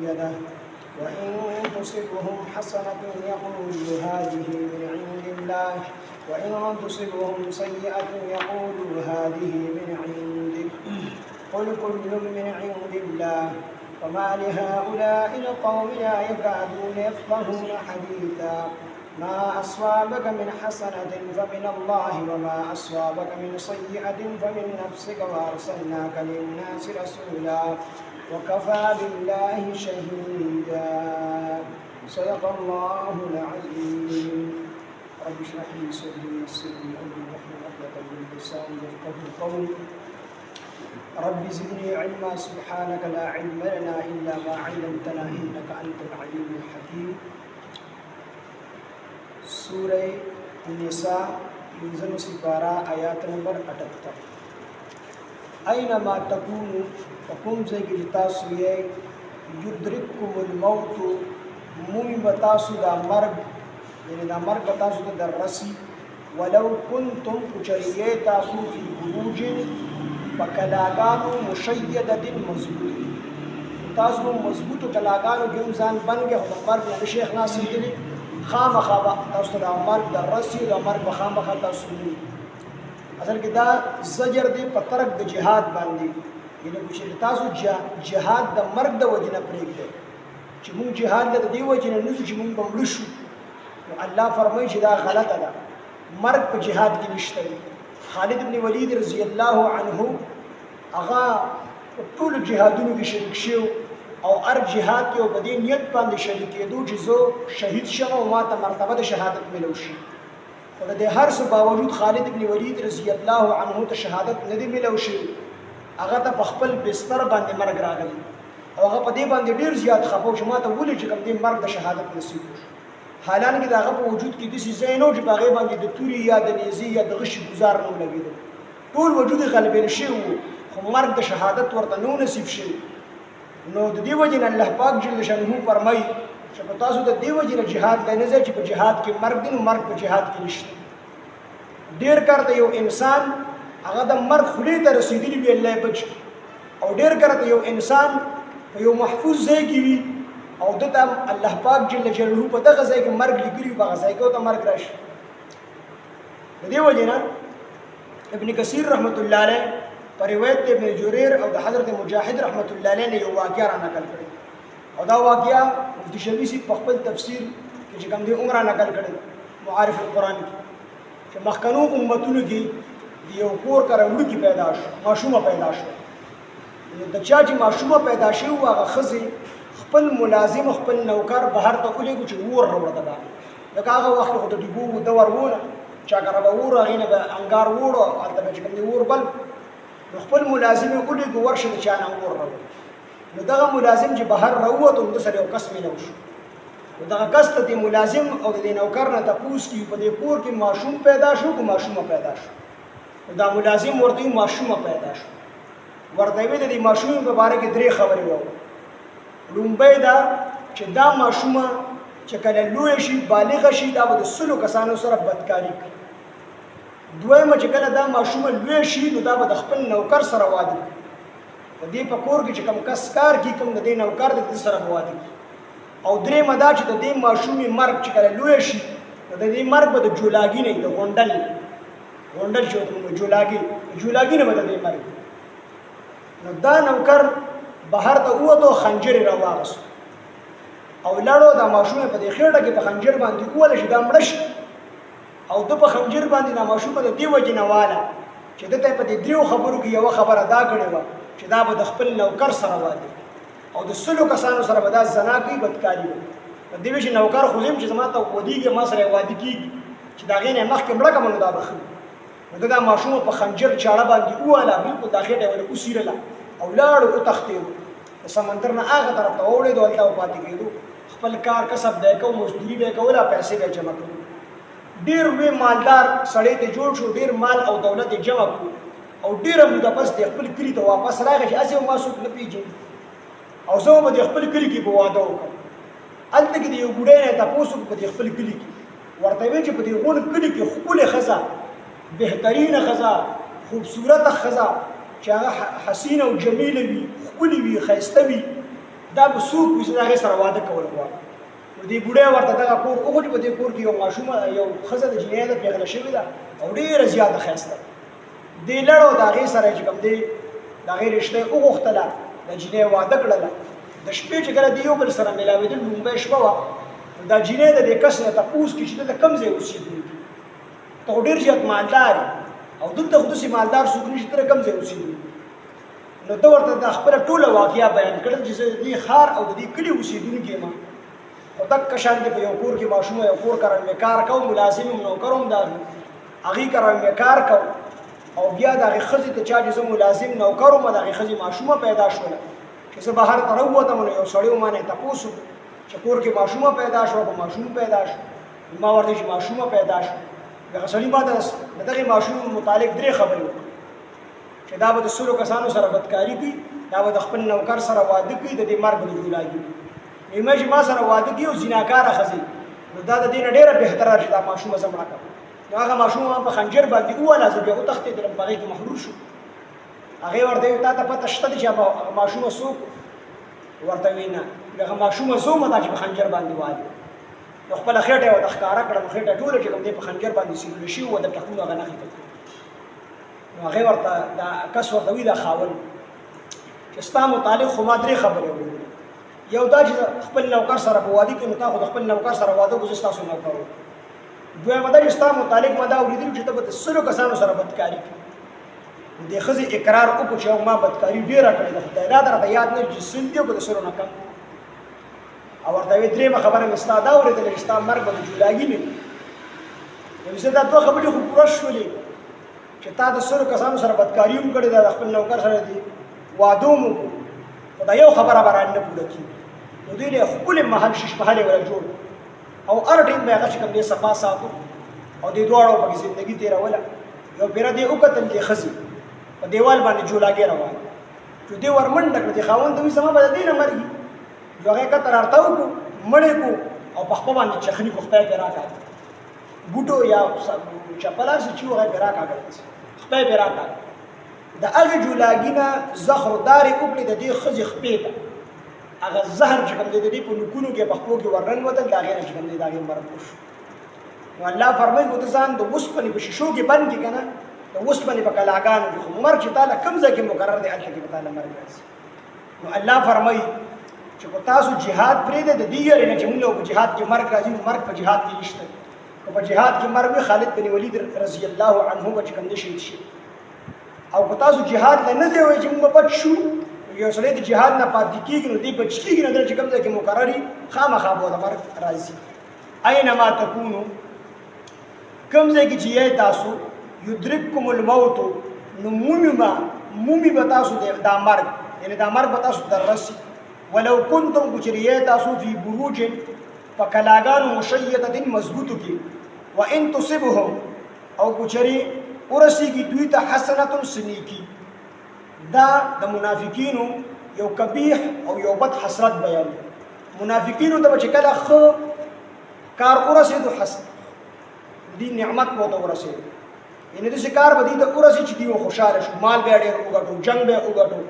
يده وإن تصبهم حسنة يقولوا هذه من عند الله وإن تصبهم سيئة يقولوا هذه من عندك قل كل من عند الله وما لهؤلاء القوم لا يكادون يفقهون حديثا ما أصابك من حسنة فمن الله وما أصابك من سيئة فمن نفسك وأرسلناك للناس رسولا وكفى بالله شهيدا صدق الله العظيم رب اشرح لي صدري ويسر لي أمري واحلل عقدة من لساني يفقهوا قولي رب زدني علما سبحانك لا علم لنا إلا ما علمتنا إنك أنت العليم الحكيم سورة النساء ينزل سپارہ آیات نمبر 78 أينما تكونوا فكم زي تاسو يدرككم الموت مومي بتاسو دا مرگ یعنی دا مرگ بتاسو دا درسی ولو كنتم كچريه تاسو في بروج فکلاگانو مشیدت مضبوط تاسو مضبوط کلاگانو کې ځان بنګه او مرګ د شیخ ناصر دلی خامخا تاسو دا مرګ د رسی او مرګ خامخا تاسو اصل کې دا زجر دی په ترک د جهاد باندې یعنی چې تاسو جهاد د مرګ د وجنه پرېږدئ چې موږ جهاد د دې وجنه نه چې موږ بمړ شو الله فرمایي چې دا غلطه ده مرګ په جهاد کې نشته خالد بن ولید رضی الله عنه هغه ټول جهادونو کې شریک شو او هر جهاد کې په دې نیت باندې شریک کېدو چې زه شهید شم او ما ته مرتبه د شهادت ملو شي خو د هر څه باوجود خالد بن ولید رضی الله عنه ته شهادت نه دی ملو شي هغه ته په خپل بستر باندې مرګ راغلی او هغه په دې باندې ډیر زیات خپه شو ما ته ولې چې کوم دې مرګ د شهادت نصیب شو حالانکه دا هغه په وجود کې د زینو چې باغې باندې د توري یا د نیزي یا د غش گزار نه لګیدل ټول وجود غلبین شي خو مرګ د شهادت ورته نو نصیب شي نو د دې وجه الله پاک جل شانه فرمایي چې په تاسو د دې وجه جهاد نه ځي چې په جهاد کې مرګ دین مرګ په جهاد کې نشته ډیر کارته یو انسان هغه د مرګ خلی ته رسیدلی وی الله بچ او ډیر کارته یو انسان په یو محفوظ ځای کې وي او دته الله پاک جل جلاله په دغه ځای کې مرګ لګري په ځای کې او ته مرګ راشي د دې وجه نه ابن کثیر رحمت الله علیه پر روایت ابن جرير او د حضرت مجاهد رحمت الله علیه نه یو واقعا را نقل کړی او دا واقعا مفتی شفیع سی په خپل تفسیر کې چې کوم دی عمره نقل کړی معارف القرآن کې چې مخکنو امتونو کې یو کور کراوړو کې پیدا شو ماشومه پیدا شو د چا چې ماشومه پیدا شي هغه خزي خپل ملازم خپل نوکر بهر ته کولې چې ور وروړه ده دا هغه وخت خو ته دی بو د ورونه چا کرا به ور غینه به انګار وړو البته چې کوم دی ور بل خپل ملازم کولې ورشه د چا نه ور وروړه نو دغه ملازم چې بهر راووت د سره یو قسم نه وشو دغه قسط دی ملازم او د نوکر نه تاسو کې په دې کور کې ماشوم پیدا شو کو ماشومه پیدا شو دا ملازم ورته ماشومه پیدا شو ورته وی د دې ماشوم په اړه کې درې خبرې وو لومبۍ دا چې دا ماشومه چې کله لوی شي بالغ شي دا به د سلو کسانو سره بدکاری کوي دویمه چې کله دا ماشومه لوی شي نو دا به د خپل نوکر سره واده کوي د دې په کور کې چې کوم کس کار کوي کوم د دې نوکر د سره واده کوي او درېمه دا چې د دې ماشومې مرګ چې کله لوی شي نو د دې مرګ به د جولاګي نه د غونډل چې جولاګي نه به د دې مرګ نو دا نوکر بهر ته ووتو خنجر راواغست او لاړو دا ماشومه په دې خېټه کې په خنجر باندې کوله چې دا مړ شي او د په خنجر باندې دا ماشومه د دې وجه نه واله چې دته په دې دریو خبرو کې یو خبره دا کړې و چې دا به د خپل نوکر سره واده او د سلو کسانو سره به دا زنا کوي بدکاري وي په دې وجه نوکر خو زم چې زما ته ودیږي ما سره واده کیږي چې دا غینه مخکې مړه کوم دا بخل نو دا ماشومه په خنجر چاړه باندې واله بالکل دا خېټه ول اوسیرله او لاړو او تختې سمندر نه هغه طرف ته وړې دولته او پاتې کېدو خپل کار کسب دی کو مزدوري به کوله پیسې به جمع کړو ډیر وی مالدار سړی ته جوړ شو ډیر مال او دولت جمع کړو او ډیر موده پس د خپل کلی ته واپس راغی چې اسې ما څوک نه پیژني او زه به د خپل کلی کې په واده وکړم هلته کې د یو بوډۍ نه تاسو په خپل کلی کې ورته وی چې په دې غون کلی کې خپل خزا بهترینه خزا خوبصورت خزا چې هغه حسینه او جمیله وي خپل وي خیسته وي دا به څوک وي چې د هغې سره واده کول غواړي. نو دې بوډۍ ورته دغه کور وغوټي. په دې کور کې یو ماشومه یو ښځه د جنۍ ده پېغله شوې ده او ډېره زیاته ښایسته. دې لړو د هغې سره چې کوم دی د هغې رشته یې وغوښتله، د جنۍ واده کړله. د شپې چې کله د یو بل سره میلاوېدل لومبۍ شپه وه، نو دا جنۍ د دې کس نه تپوس کړي چې ته د کوم ځای اوسېدونکي، ته خو ډېر زیات مالدار یې او دلته خو داسې مالدار څوک نشي، ته د کوم ځای اوسېدونکي. نو ته ورته د خپله ټوله واقعه بیان کړل چې زه د دې ښار او د دې کلي اوسېدونکی یم. او دقه شان دی په یو کور کې ماشومه یو کور کره مې کار کوم، ملازم یم، نوکر هم د هغې کره مې کار کوم. او بیا د هغې ښځې ته چا چې زه ملازم نوکر وم، د هغې ښځې ماشومه پیدا شوله چې زه بهر ته راووتم. نو یو سړی وما نه تپوس وکړو چې کور کې ماشومه پیدا شوه، په ماشوم پیدا شو. ما ورته چې ماشومه پیدا شو، دغه سړي ما ته د دغې ماشوم متعلق 3 خبرې وکړې چې دا به د 100 کسانو سره بدکاري کوي، دا به د خپل نوکر سره واده کوي، د دې مرګ به د جولاګي. نو چې ما سره واده کوي او زناکاره ښځې، نو دا د دې نه ډېره بهتره چې دا ماشومه زه مړه کړم. نو هغه ماشوم ما په خنجر باندې وواله، زه بیا وتښتېدلم، په هغې کې محلول شو. هغې ورته ویل تا ته پته شته چې هغه ماشومه څوک؟ ورته ویل نه، هغه ماشومه زه وم دا چې په خنجر باندې والي. نو خپله خېټه یې ورته ښکاره کړه، نو خېټه ټوله چې کوم دی په خنجر باندې سیرلې شوي وه، د ټکونو هغه نښې پکې. نو هغې ورته دا کس ورته وایي دا خاوند چې ستا متعلق خو ما 3 خبرې وکړې. یو دا چې خپل نوکر سره په واده کې، نو تا خو د خپل نوکر سره واده وکړو، زه ستاسو نوکر وم. دویمه دا چې ستا متعلق ما دا اورېدلي چې ته به د 100 کسانو سره بدکاري کوي. نو دې ښځې اقرار وکړو چې ما بدکاري ډېره کړې ده، خدای دا درته یاد نه چې 100 دي او که د 100 نه کم. او ورته وایي 3مه خبره مې ستا دا اورېدلې چې ستا مرګ به د جولاګي نه وي. نو زه دا 2 خبرې خو پوره شولې چې تا د 100 کسانو سره بدکاري هم کړې ده، د خپل نوکر سره دې واده هم وکړو، خو دا یو خبره به رانه پوره کېږي. نو دوی له ښکلې محل شیش محلې وله جوړ او هر ټیم به هغه چې کوم دی صفا ساتو او دې دواړو پکې زندګي تېروله. یو پیره دې وکتل دې ښځې په دیوال باندې جولاګۍ روانه، چې دې ور منډه کړه، دې خاوند ته وایي زما به د دې نه مرګي. نو هغې کتل ارته وکړو، مړې کړو او په خپه باندې چخني کړو، خدای پرې راکاږه بوټو یا چپل هر څه چې و هغه پرې راکاږه، خدای پرې راکاږه. د هغې جولاګي نه زخردارې وکړې د دې ښځې خپې ته، هغه زهر چې کوم دی د دې په نوکونو کې په خپو کې ورننوتل، د هغې نه چې کوم دی د هغې مرګ وشو. نو الله فرمایي که ته ځان د اوسپنې په شیشو کې بند کړې که نه، د اوسپنې په کلاګانو کې، خو مرګ چې تا له کوم ځای کې مقرر دی هلته کې به تا له مرګ راځي. نو الله فرمایي چې که تاسو جهاد پرېږدئ د دې یارې نه چې موږ په جهاد کې مرګ راځي، نو مرګ په جهاد کې نشته. که په جهاد کې مرګ وي، خالد بن ولید رضی الله عنه به چې کوم دی شهید شي. او که تاسو جهاد له نه ځای وایئ چې موږ به پټ شو، یو سړی د جهاد نه پاتې کېږي، نو دی بچ کېږي نه، دلته چې کوم ځای کې مقرر وي خامخا به د مرګ راځي. اینما تکونو، کوم ځای کې چې یې تاسو، یدرککم الموت، نو مومي به تاسو دا مرګ، یعنې دا مرګ به تاسو در رسي. ولو کنتم که چېرې یې تاسو فی بروج، په کلاګانو مشیدة مضبوطو کې، وان تصبهم، او که چېرې ورسېږي دوی ته حسنة سنیکي. دا د منافقینو یو قبیح او یو بد حسرت بیان. منافقینو ته به چې کله ښه کار ورسېدو، دې نعمت به ورته ورسېدو، یعنې داسې کار به دې ته ورسېد چې دوی به خوشحاله شو، مال به یې ډېر وګټو، جنګ به یې وګټو.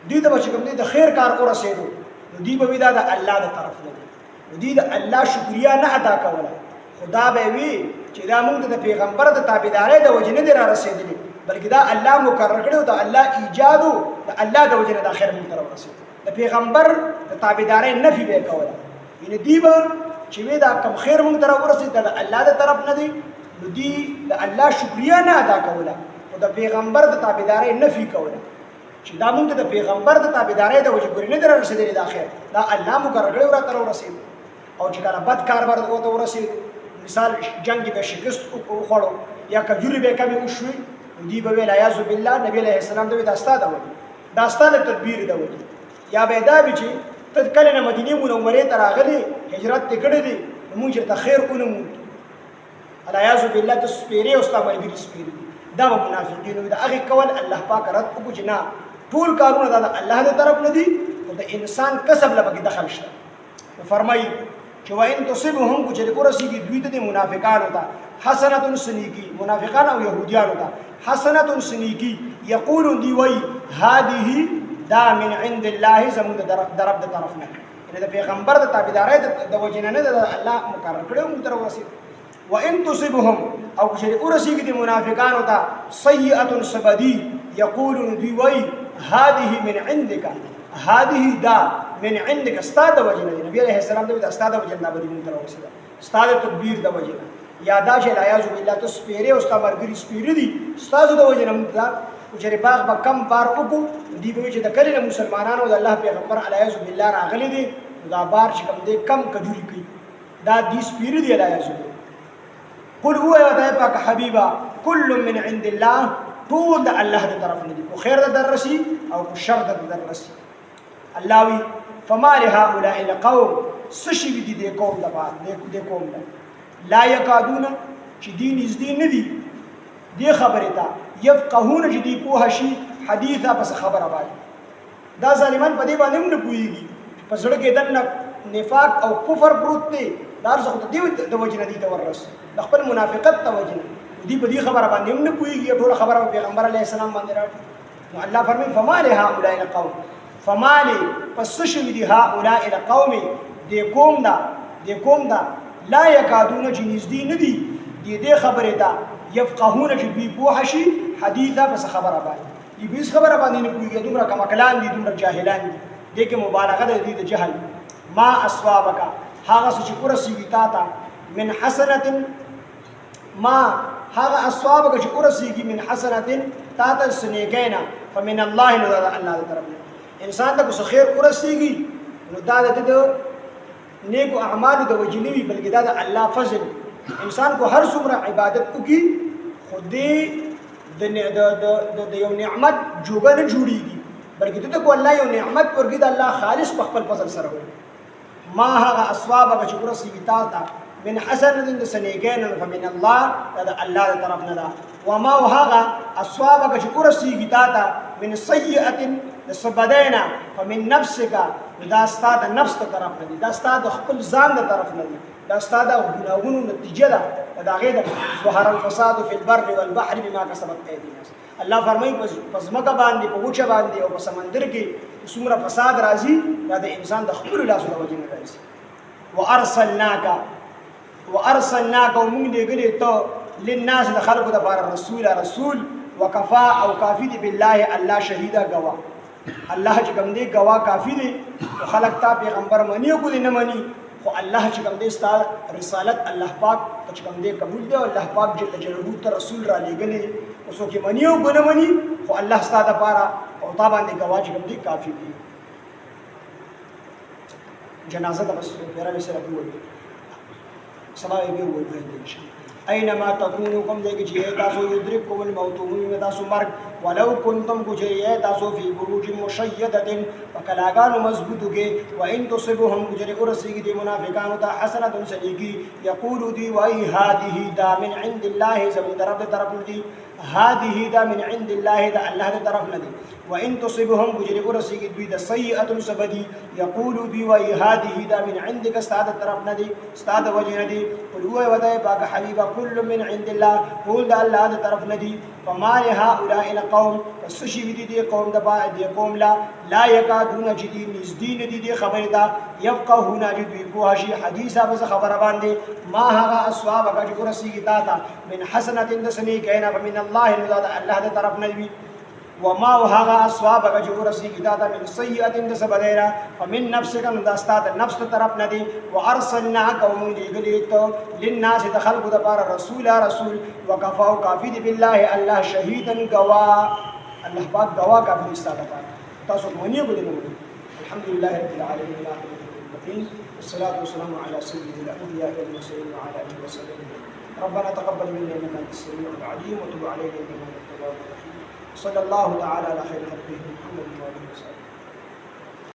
دوی ته به چې کوم دی د خیر کار ورسېدو، نو دوی به وي دا د الله د طرف نه دی، نو دوی د الله شکریه نه ادا کوله، خو دا به یې وي چې دا موږ ته د پیغمبر د تابعدارۍ د وجې نه دی را رسېدلي، بلکې دا الله مقرر کړی و، د الله ایجاد و، د الله د وجې نه دا خیر موږ ته راورسېد. د پیغمبر د تابعدارۍ نفي به یې کوله، یعنې دوی به چې وی دا کم خیر موږ ته راورسېد دا د الله د طرف نه دی، نو دوی د الله شکریه نه ادا کوله، خو د پیغمبر د تابعدارۍ نفي کوله چې دا موږ ته د پیغمبر د تابعدارۍ د وجې پورې نه دی رارسېدلی دا خیر، دا الله مقرر کړی و راته راورسېد. او چې کله بد کار به ورته ورسېد، مثال جنګ کې به شکست وخوړو یا کجورې به یې کمې وشوې، نو دوی به ویل عیاذ بالله، نبي علیه السلام ته وایي دا ستا د وجې، دا ستا د تدبیر د وجې. یا به یې دا وي چې ته کله نه مدینې منورې ته راغلې، هجرت دې کړی دی، نو موږ چېرته خیر ونه موندو، العیاذ بالله ته سپېرې او ستا ملګري سپېرې دي. دا به منافقین وي، د هغې کول الله پاک رد وکړو چې نه، ټول کارونه دا د الله د طرف نه دي، او د انسان کسب له پکې دخل شته. نو فرمایي چې وان تصبهم، که چېرې ورسېږي دوی ته د منافقانو ته حسنة سنیکي، منافقان او یهودیانو ته حسنة سنیکي، یقولون دی وایي هذه دا من عند الله زمون درب د طرف نه ان د پیغمبر د تابعداري د وجنه نه د الله مقرر کړو مو تر وسی وان تصبهم او شری ورسیږي د منافقانو ته سیئه سبدی یقولون دی وای هذه من عندك هذه دا من عندك استاد وجنه نبی عليه السلام د استاد وجنه باندې مو تر وسی استاد تدبیر د وجنه یادا چې لا یعذ بالله تو سپیره او ستا مرګري سپیره دي استاد د وجنه مو چې باغ به کم بار وکړو دی به چې د کله مسلمانانو د الله پیغمبر علیه بالله راغلي دي دا بار چې کوم دې کم کجوري کوي دا دې سپیره دی علیه قل هو يا پاک حبیبا كل من عند الله طول د الله د طرف نه دي کو خیر د درسي او کو شر د درسي الله وی فما لهؤلاء القوم سشي دي قوم د بعد دې قوم لا يكادون چې دین نږدې نه دي دې خبره ته يفقهون چې دې په شي حدیثه پس خبره باندې دا ظالمان په دې باندې نه پويږي پس سره کې دنه نفاق او کفر پروت دي دار څه دې د وجنه دي تورس د خپل منافقت توجنه دې په دې خبره باندې نه پويږي ټول خبره پیغمبر علیه السلام باندې راټ نو الله فرمایي فما لهؤلاء القوم فما لي پس شوي دي هؤلاء القوم دې قوم دا لا يكادون چې نږدې نه دي دې خبره ته يفقهون چې دوی پوه شي حدیثه پس خبره باندې دې بیس خبره باندې نه پوهیږي دومره کمکلان دي دومره جاهلان دي دې کې مبالغه ده دې د جهل ما اصوابک هغه چې ورسیږي تا ته من حسنه ما هغه اصوابک چې ورسیږي من حسنه تا ته سنیګینا فمن الله نو الله طرف انسان ته خیر ورسیږي نو دا د نیکو اعمال د وجنوي بلکې دا د الله فضل انسان کو هر څومره عبادت وکي خو دې د یو نعمت جوګه نه جوړیږي بلکې ته کو الله یو نعمت ورګي د الله خالص په خپل فضل سره وي ما هغه اسواب چې ورسیږي تا ته من حسن د سنیګین فمن الله دا الله د طرف نه ده وما هغه اسواب چې ورسیږي تا ته من سیئه لسبدینا فمن نفسك دا استاد نفس ته طرف نه دي دا استاد خپل ځان ته طرف نه دي دا استاد غناغونو نتیجه ده دا غیر ظهر الفساد في البر والبحر بما كسبت ايدي الناس الله فرمایي پس مګه باندې په وچه باندې او په سمندر کې څومره فساد راځي دا د انسان د خپل لاسو د وجه نه راځي وارسلناك ومن دې ګلې ته للناس د خلقو د بار رسول وکفا او کافی دی بالله الله شهیدا گوا الله چې کوم دی گوا کافی دی او خلق تا پیغمبر منی او نه منی خو الله چې کوم دی ستاسو رسالت الله پاک چې کوم دی قبول دی او الله پاک جل جلاله ته رسول را لېګلې اوسو کې منی او نه منی خو الله ستاسو لپاره او تا باندې گوا چې کوم دی کافی دی جنازه د بس پیرا سره کوي سبا یې به وایي ان شاء الله اينما تكونوا كم دې چې تاسو يدرككم الموت من تاسو مرګ ولو كنتم كجري تاسو في بروج مشيده فكلاغان مضبوط کې وان تصبهم كجري ورسيږي دي منافقانو ته حسنه سليږي يقولوا دي واي هذه دا من عند الله زمين طرف دي هذه دا من عند الله دا الله طرف ندي وان تصبهم كجري ورسيږي دوی د سيئه سبدي يقولوا بي واي هذه دا من عندك استاد طرف ندي استاد وجه ندي قل هو ودای باغ حبيبا كل من عند الله قول دا الله طرف ندي فما لهؤلاء القوم فسشي دي قوم دا دي قوم لا يكادون جدين نزدين دي خبر دا يفقهون جدي بواشي حديثا بس خبر باندې ما هغه اسواب کا ورسیږي تا من حسنه دسني کینا فمن الله الله طرف ندي وما هغه اسواب کا ورسیږي تا من سيئه دسبديرا فمن نفسك من استاد نفس طرف ندي وارسلنا قوم لغليت للناس دخلوا دبار رسول وكفوا كافي بالله الله شهيدا غوا الله پاک غوا کافي استاد تاسو منی بده الحمد لله رب العالمين والصلاة والسلام على سيد الأنبياء والمرسلين وعلى آله وصحبه ربنا تقبل منا إنك أنت السميع العليم وتب علينا إنك أنت التواب الرحيم صلى الله تعالى على خير خلقه محمد وآله وصحبه